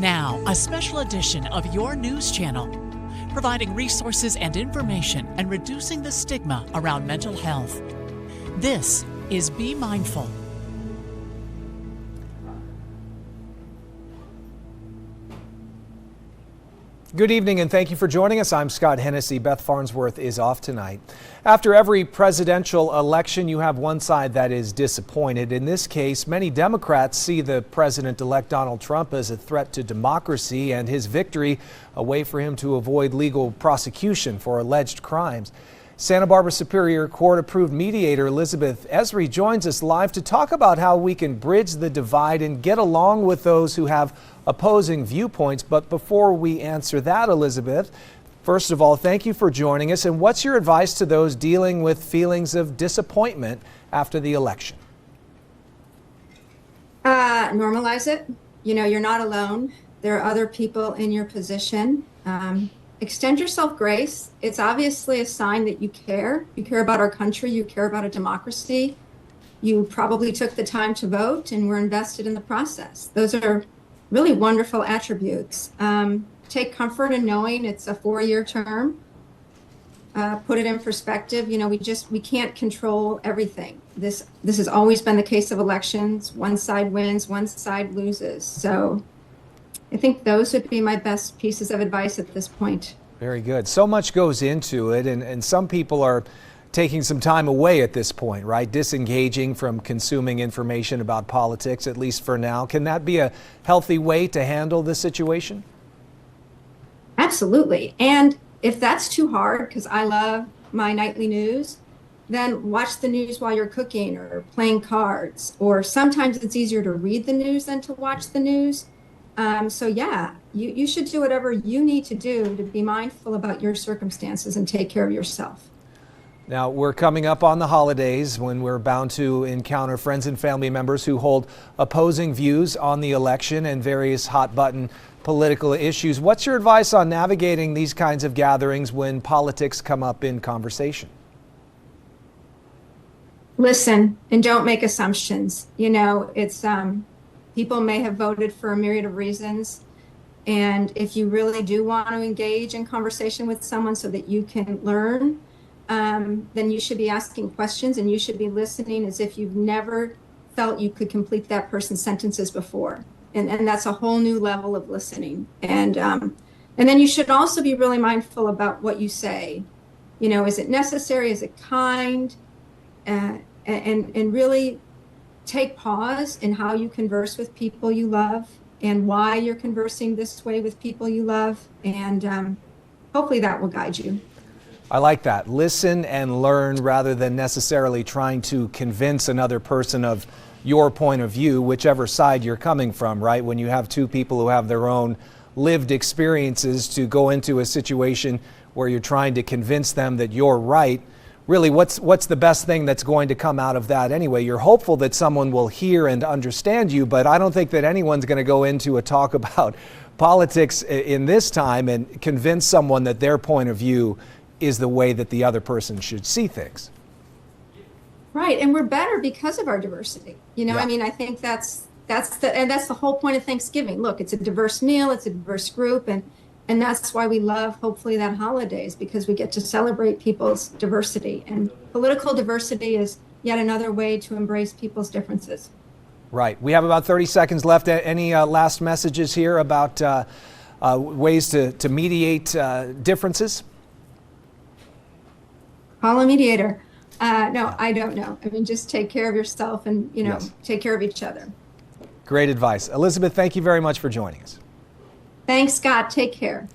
Now, a special edition of your news channel, providing resources and information and reducing the stigma around mental health. This is Be Mindful. Good evening and thank you for joining us. I'm Scott Hennessy. Beth Farnsworth is off tonight. After every presidential election, you have one side that is disappointed. In this case, many Democrats see the president-elect Donald Trump as a threat to democracy and his victory a way for him to avoid legal prosecution for alleged crimes. Santa Barbara Superior Court approved mediator Elizabeth Esrey joins us live to talk about how we can bridge the divide and get along with those who have opposing viewpoints. But before we answer that, Elizabeth, first of all, thank you for joining us. And what's your advice to those dealing with feelings of disappointment after the election? Normalize it. You know, you're not alone. There are other people in your position. Extend yourself grace. It's obviously a sign that you care. You care about our country. You care about a democracy. You probably took the time to vote and were invested in the process. Those are really wonderful attributes. Take comfort in knowing it's a 4-year term. Put it in perspective. You know, we can't control everything. This has always been the case of elections. One side wins, one side loses. So I think those would be my best pieces of advice at this point. Very good. So much goes into it, and some people are taking some time away at this point, right? Disengaging from consuming information about politics, at least for now. Can that be a healthy way to handle the situation? Absolutely. And if that's too hard, because I love my nightly news, then watch the news while you're cooking or playing cards. Or sometimes it's easier to read the news than to watch the news. So yeah, you should do whatever you need to do to be mindful about your circumstances and take care of yourself. Now, we're coming up on the holidays when we're bound to encounter friends and family members who hold opposing views on the election and various hot-button political issues. What's your advice on navigating these kinds of gatherings when politics come up in conversation? Listen and don't make assumptions. You know, it's people may have voted for a myriad of reasons. And if you really do want to engage in conversation with someone so that you can learn, then you should be asking questions and you should be listening as if you've never felt you could complete that person's sentences before. And that's a whole new level of listening. And then you should also be really mindful about what you say. You know, is it necessary? Is it kind? And really take pause in how you converse with people you love and why you're conversing this way with people you love. And hopefully that will guide you. I like that. Listen and learn rather than necessarily trying to convince another person of your point of view, whichever side you're coming from, right? When you have two people who have their own lived experiences to go into a situation where you're trying to convince them that you're right, really, what's the best thing that's going to come out of that anyway? You're hopeful that someone will hear and understand you, but I don't think that anyone's going to go into a talk about politics in this time and convince someone that their point of view is the way that the other person should see things. Right, and we're better because of our diversity. You know, Yeah. I mean, I think that's the whole point of Thanksgiving. Look, it's a diverse meal, it's a diverse group, and that's why we love, hopefully, that holidays, because we get to celebrate people's diversity. And political diversity is yet another way to embrace people's differences. Right. We have about 30 seconds left. Any last messages here about ways to mediate differences? Call a mediator. No, I don't know. I mean, just take care of yourself and, you know, Yes. take care of each other. Great advice. Elizabeth, thank you very much for joining us. Thanks, Scott. Take care.